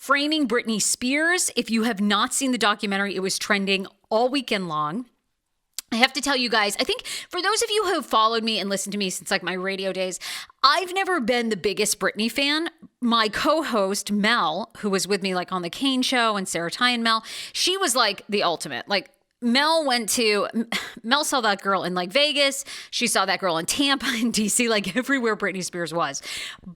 Framing Britney Spears. If you have not seen the documentary, it was trending all weekend long. I have to tell you guys, I think for those of you who have followed me and listened to me since like my radio days, I've never been the biggest Britney fan. My co-host Mel, who was with me like on the Kane Show, and Sarah Ty and Mel, she was like the ultimate. Like Mel saw that girl in like Vegas. She saw that girl in Tampa and DC, like everywhere Britney Spears was.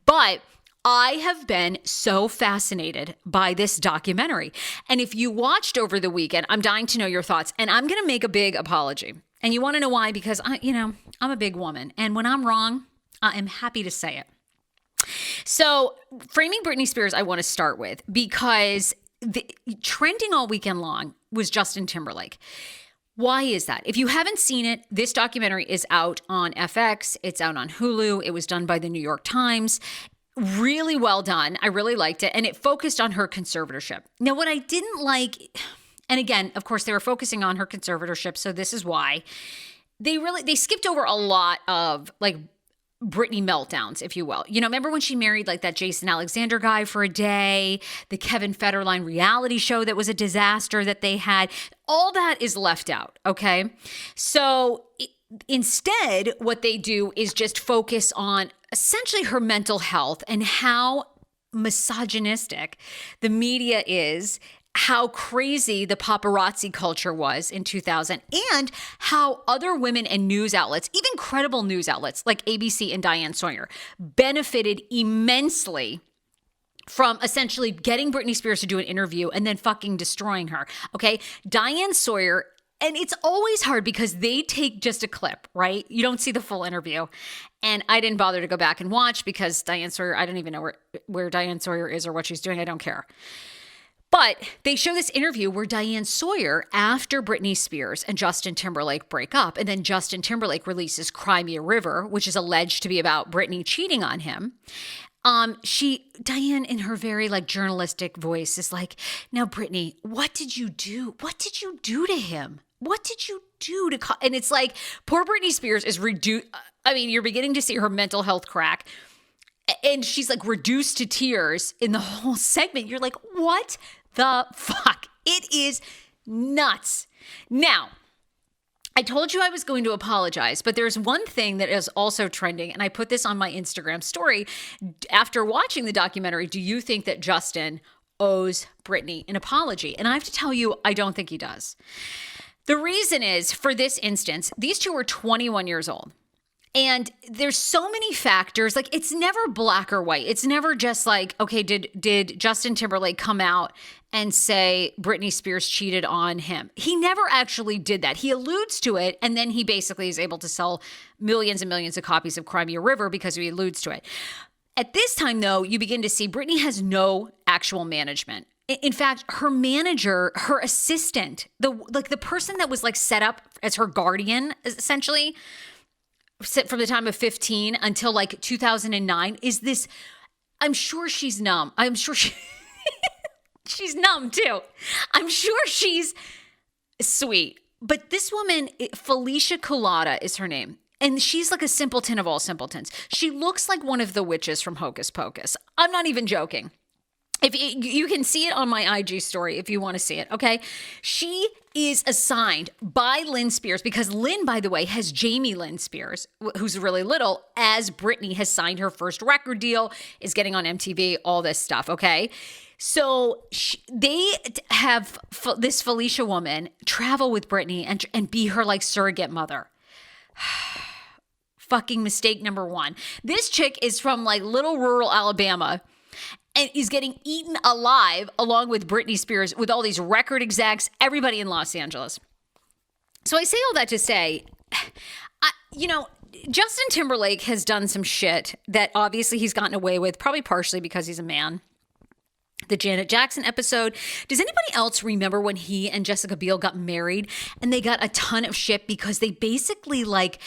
But I have been so fascinated by this documentary. And if you watched over the weekend, I'm dying to know your thoughts. And I'm going to make a big apology. And you want to know why? Because I'm a big woman. And when I'm wrong, I am happy to say it. So Framing Britney Spears, I want to start with, because the trending all weekend long was Justin Timberlake. Why is that? If you haven't seen it, this documentary is out on FX. It's out on Hulu. It was done by the New York Times. Really well done. I really liked it. And it focused on her conservatorship. Now, what I didn't like, and again, of course, they were focusing on her conservatorship, so this is why. They skipped over a lot of like Britney meltdowns, if you will. You know, remember when she married like that Jason Alexander guy for a day, the Kevin Federline reality show that was a disaster that they had? All that is left out, okay? So instead, what they do is just focus on essentially her mental health and how misogynistic the media is, how crazy the paparazzi culture was in 2000, and how other women and news outlets, even credible news outlets like ABC and Diane Sawyer, benefited immensely from essentially getting Britney Spears to do an interview and then fucking destroying her. Okay. Diane Sawyer. And it's always hard because they take just a clip, right? You don't see the full interview. And I didn't bother to go back and watch because Diane Sawyer, I don't even know where Diane Sawyer is or what she's doing. I don't care. But they show this interview where Diane Sawyer, after Britney Spears and Justin Timberlake break up, and then Justin Timberlake releases Cry Me a River, which is alleged to be about Britney cheating on him. Diane, in her very like journalistic voice, is like, now, Britney, what did you do? What did you do to him? What did you do to, and it's like, poor Britney Spears is reduced. I mean, you're beginning to see her mental health crack, and she's like reduced to tears in the whole segment. You're like, what the fuck? It is nuts. Now, I told you I was going to apologize, but there's one thing that is also trending, and I put this on my Instagram story. After watching the documentary, do you think that Justin owes Britney an apology? And I have to tell you, I don't think he does. The reason is, for this instance, these two were 21 years old. And there's so many factors. Like, it's never black or white. It's never just like, okay, did Justin Timberlake come out and say Britney Spears cheated on him? He never actually did that. He alludes to it, and then he basically is able to sell millions and millions of copies of Cry Me a River because he alludes to it. At this time, though, you begin to see Britney has no actual management. In fact, her manager, her assistant, the person that was like set up as her guardian, essentially, from the time of 15 until like 2009, is this, I'm sure she's numb. I'm sure she's numb too. I'm sure she's sweet. But this woman, Felicia Culotta is her name. And she's like a simpleton of all simpletons. She looks like one of the witches from Hocus Pocus. I'm not even joking. If you can see it on my IG story if you want to see it, okay? She is assigned by Lynn Spears, because Lynn, by the way, has Jamie Lynn Spears, who's really little, as Britney has signed her first record deal, is getting on MTV, all this stuff, okay? So they have this Felicia woman travel with Britney and be her like surrogate mother. Fucking mistake number one. This chick is from like little rural Alabama and is getting eaten alive along with Britney Spears, with all these record execs, everybody in Los Angeles. So I say all that to say, Justin Timberlake has done some shit that obviously he's gotten away with, probably partially because he's a man. The Janet Jackson episode. Does anybody else remember when he and Jessica Biel got married and they got a ton of shit because they basically I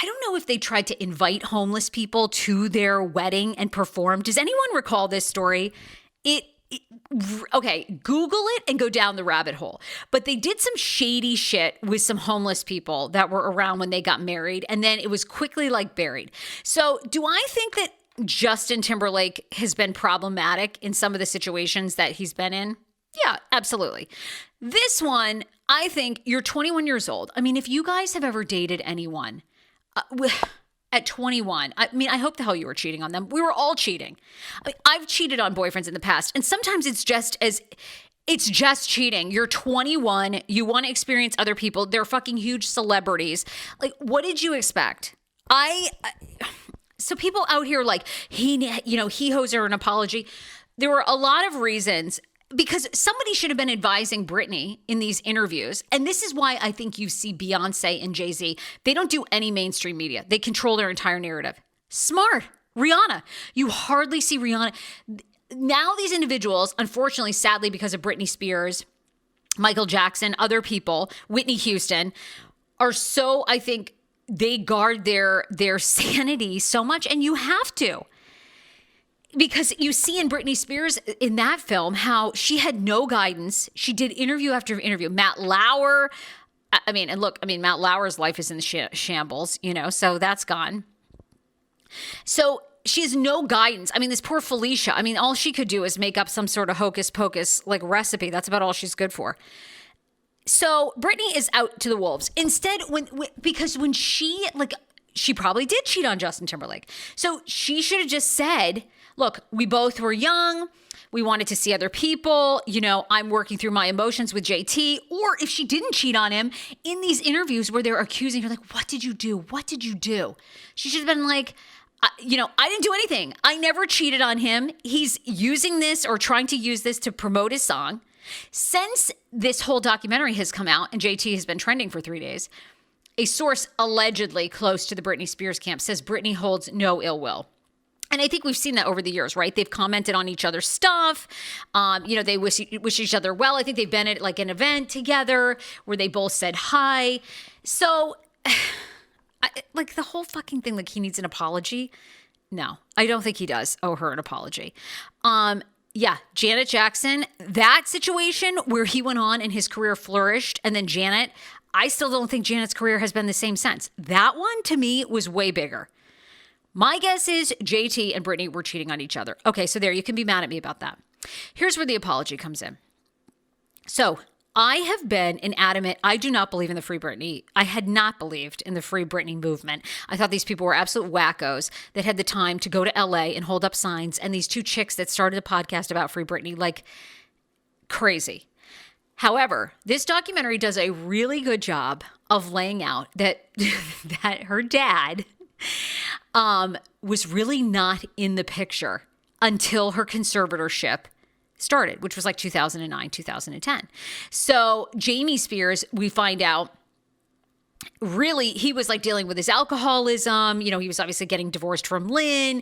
don't know if they tried to invite homeless people to their wedding and perform. Does anyone recall this story? Okay, Google it and go down the rabbit hole. But they did some shady shit with some homeless people that were around when they got married, and then it was quickly buried. So do I think that Justin Timberlake has been problematic in some of the situations that he's been in? Yeah, absolutely. This one, I think you're 21 years old. I mean, if you guys have ever dated anyone at 21, I mean, I hope the hell you were cheating on them. We were all cheating. I mean, I've cheated on boyfriends in the past, and sometimes it's just cheating. You're 21. You want to experience other people. They're fucking huge celebrities. Like, what did you expect? So people out here like, he owes her an apology. There were a lot of reasons, because somebody should have been advising Britney in these interviews. And this is why I think you see Beyonce and Jay-Z. They don't do any mainstream media. They control their entire narrative. Smart. Rihanna. You hardly see Rihanna. Now these individuals, unfortunately, sadly, because of Britney Spears, Michael Jackson, other people, Whitney Houston, are so, I think, they guard their sanity so much, and you have to. Because you see in Britney Spears in that film how she had no guidance. She did interview after interview. Matt Lauer, Matt Lauer's life is in the shambles, so that's gone. So she has no guidance. I mean, this poor Felicia, all she could do is make up some sort of hocus pocus like recipe. That's about all she's good for. So Britney is out to the wolves. Instead, because when she probably did cheat on Justin Timberlake. So she should have just said, look, we both were young. We wanted to see other people. I'm working through my emotions with JT. Or if she didn't cheat on him, in these interviews where they're accusing her, like, what did you do? What did you do? She should have been like, I didn't do anything. I never cheated on him. He's using this or trying to use this to promote his song. Since this whole documentary has come out and JT has been trending for 3 days, a source allegedly close to the Britney Spears camp says Britney holds no ill will. And I think we've seen that over the years, right? They've commented on each other's stuff. They wish each other well. I think they've been at like an event together where they both said hi. So like the whole fucking thing, like he needs an apology. No, I don't think he does owe her an apology. Yeah, Janet Jackson, that situation where he went on and his career flourished, and then Janet, I still don't think Janet's career has been the same since. That one, to me, was way bigger. My guess is JT and Britney were cheating on each other. Okay, so there, you can be mad at me about that. Here's where the apology comes in. So I have been an adamant, I do not believe in the Free Britney. I had not believed in the Free Britney movement. I thought these people were absolute wackos that had the time to go to LA and hold up signs. And these two chicks that started a podcast about Free Britney, like crazy. However, this documentary does a really good job of laying out that her dad was really not in the picture until her conservatorship started, which was like 2009, 2010. So Jamie Spears, we find out, really, he was like dealing with his alcoholism. He was obviously getting divorced from Lynn.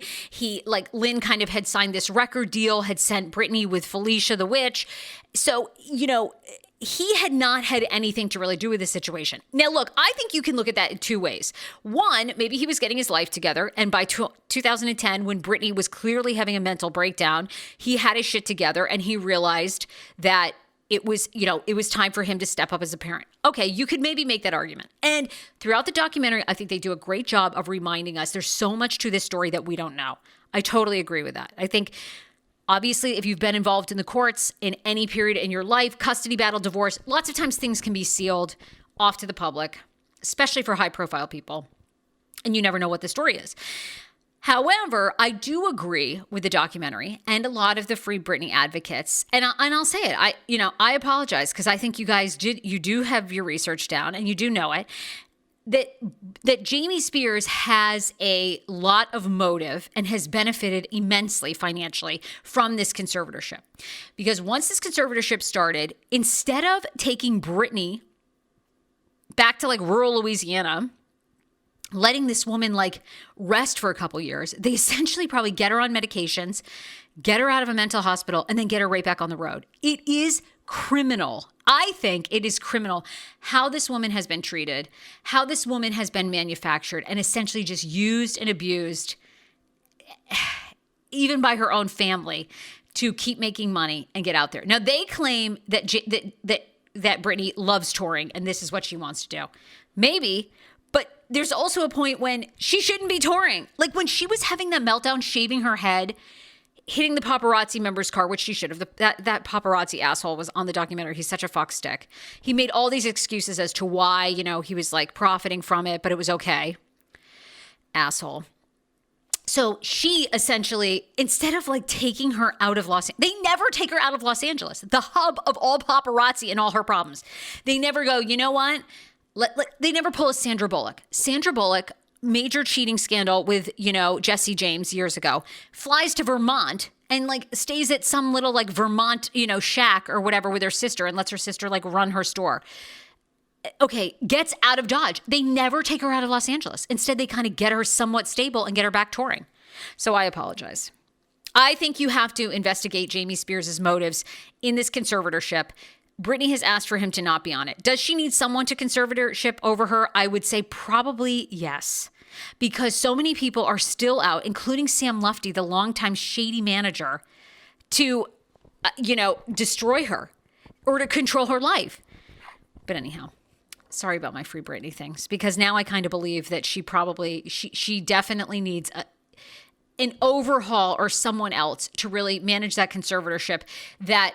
Lynn kind of had signed this record deal, had sent Britney with Felicia the Witch. So, he had not had anything to really do with the situation. Now, look, I think you can look at that in two ways. One, maybe he was getting his life together. And by 2010, when Britney was clearly having a mental breakdown, he had his shit together and he realized that it was time for him to step up as a parent. Okay, you could maybe make that argument. And throughout the documentary, I think they do a great job of reminding us there's so much to this story that we don't know. I totally agree with that. I think, obviously, if you've been involved in the courts in any period in your life, custody battle, divorce, lots of times things can be sealed off to the public, especially for high-profile people, and you never know what the story is. However, I do agree with the documentary and a lot of the Free Britney advocates, and I'll say it. I apologize because I think you guys do have your research down and you do know it. That Jamie Spears has a lot of motive and has benefited immensely financially from this conservatorship. Because once this conservatorship started, instead of taking Britney back to like rural Louisiana, letting this woman like rest for a couple years, they essentially probably get her on medications, get her out of a mental hospital, and then get her right back on the road. It is criminal. I think it is criminal how this woman has been treated, how this woman has been manufactured and essentially just used and abused, even by her own family, to keep making money and get out there. Now, they claim that Britney loves touring and this is what she wants to do. Maybe, but there's also a point when she shouldn't be touring. Like when she was having that meltdown, shaving her head, hitting the paparazzi member's car, which she should have. That paparazzi asshole was on the documentary. He's such a fuck stick. He made all these excuses as to why, he was like profiting from it, but it was okay. Asshole. So she essentially, instead of like taking her out of they never take her out of Los Angeles, the hub of all paparazzi and all her problems. They never go, you know what? They never pull a Sandra Bullock. Sandra Bullock, major cheating scandal with, Jesse James years ago, flies to Vermont and like stays at some little like Vermont, shack or whatever with her sister and lets her sister like run her store. Okay, gets out of Dodge. They never take her out of Los Angeles. Instead, they kind of get her somewhat stable and get her back touring. So I apologize. I think you have to investigate Jamie Spears' motives in this conservatorship. Britney has asked for him to not be on it. Does she need someone to conservatorship over her? I would say probably yes. Because so many people are still out, including Sam Lufty, the longtime shady manager, to, destroy her or to control her life. But anyhow, sorry about my Free Britney things, because now I kind of believe that she definitely needs an overhaul or someone else to really manage that conservatorship that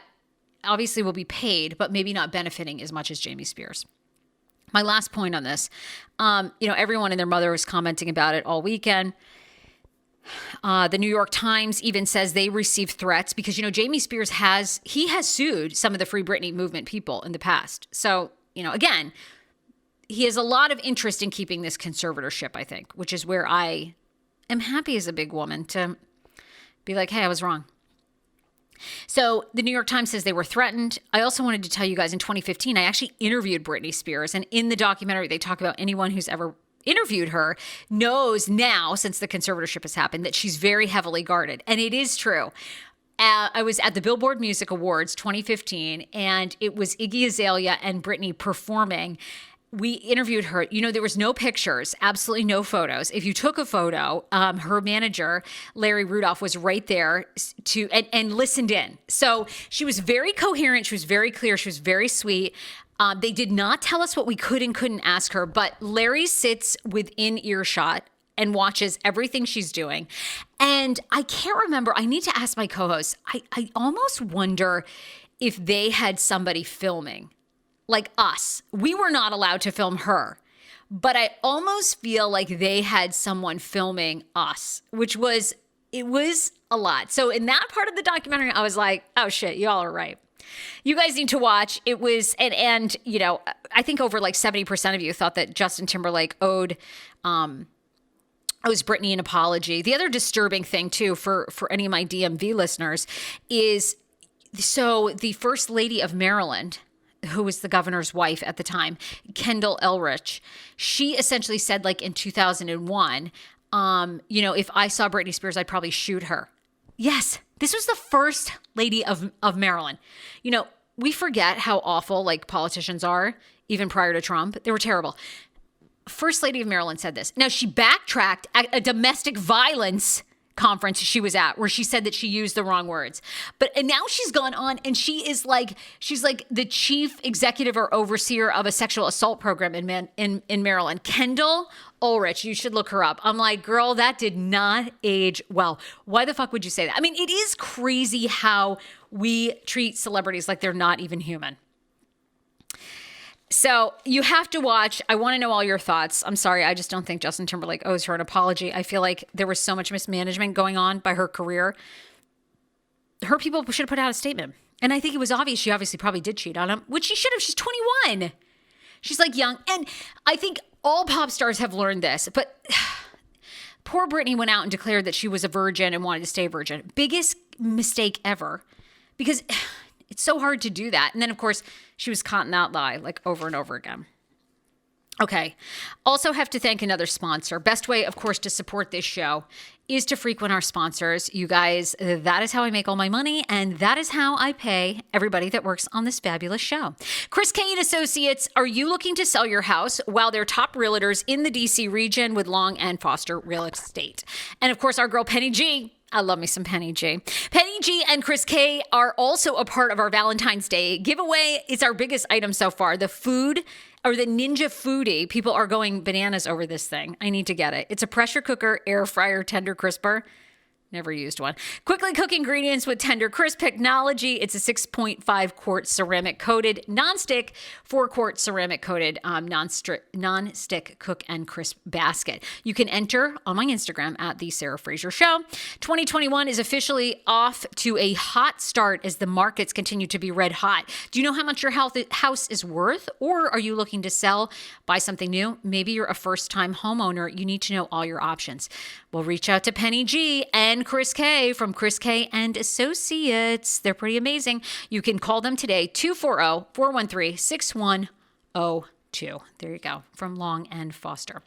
obviously will be paid, but maybe not benefiting as much as Jamie Spears. My last point on this, everyone and their mother was commenting about it all weekend. The New York Times even says they received threats because, Jamie Spears has sued some of the Free Britney movement people in the past. So, again, he has a lot of interest in keeping this conservatorship, I think, which is where I am happy as a big woman to be like, hey, I was wrong. So the New York Times says they were threatened. I also wanted to tell you guys in 2015, I actually interviewed Britney Spears. And in the documentary, they talk about anyone who's ever interviewed her knows now, since the conservatorship has happened, that she's very heavily guarded. And it is true. I was at the Billboard Music Awards 2015, and it was Iggy Azalea and Britney performing. We interviewed her. There was no pictures, absolutely no photos. If you took a photo, her manager, Larry Rudolph, was right there and listened in. So she was very coherent. She was very clear. She was very sweet. They did not tell us what we could and couldn't ask her, but Larry sits within earshot and watches everything she's doing. And I can't remember. I need to ask my co-hosts. I almost wonder if they had somebody filming. Like us. We were not allowed to film her, but I almost feel like they had someone filming us, it was a lot. So in that part of the documentary, I was like, oh shit, y'all are right. You guys need to watch. It was, and I think over like 70% of you thought that Justin Timberlake owes Britney an apology. The other disturbing thing too, for any of my DMV listeners is, so the First Lady of Maryland, who was the governor's wife at the time, Kendall Elrich, she essentially said, like in 2001, if I saw Britney Spears, I'd probably shoot her. Yes, this was the First Lady of Maryland. We forget how awful like politicians are, even prior to Trump. They were terrible. First Lady of Maryland said this. Now, she backtracked at a domestic violence conference she was at where she said that she used the wrong words. And now she's gone on and she's like the chief executive or overseer of a sexual assault program in Maryland. Kendall Ulrich, you should look her up. I'm like, girl, that did not age well. Why the fuck would you say that? I mean, it is crazy how we treat celebrities like they're not even human. So you have to watch. I want to know all your thoughts. I'm sorry. I just don't think Justin Timberlake owes her an apology. I feel like there was so much mismanagement going on by her career. Her people should have put out a statement. And I think it was obvious she obviously probably did cheat on him, which she should have. She's 21. She's like young. And I think all pop stars have learned this. But poor Britney went out and declared that she was a virgin and wanted to stay a virgin. Biggest mistake ever. Because it's so hard to do that. And then, of course, she was caught in that lie like over and over again. Okay. Also have to thank another sponsor. Best way, of course, to support this show is to frequent our sponsors. You guys, that is how I make all my money, and that is how I pay everybody that works on this fabulous show. Chris K. & Associates, are you looking to sell your house? Well, they're top realtors in the D.C. region with Long and Foster Real Estate. And, of course, our girl Penny G. I love me some Penny G. Penny G and Chris K are also a part of our Valentine's Day giveaway. It's our biggest item so far. The food or the Ninja Foodie. People are going bananas over this thing. I need to get it. It's a pressure cooker, air fryer, tender crisper. Never used one. Quickly cook ingredients with Tender Crisp technology. It's a 6.5 quart ceramic coated nonstick, 4 quart ceramic coated non-stick cook and crisp basket. You can enter on my Instagram at The Sarah Fraser Show. 2021 is officially off to a hot start as the markets continue to be red hot. Do you know how much your house is worth? Or are you looking to sell, buy something new? Maybe you're a first-time homeowner. You need to know all your options. Well, reach out to Penny G and Chris K from Chris K and Associates. They're pretty amazing. You can call them today, 240-413-6102. There you go, from Long and Foster.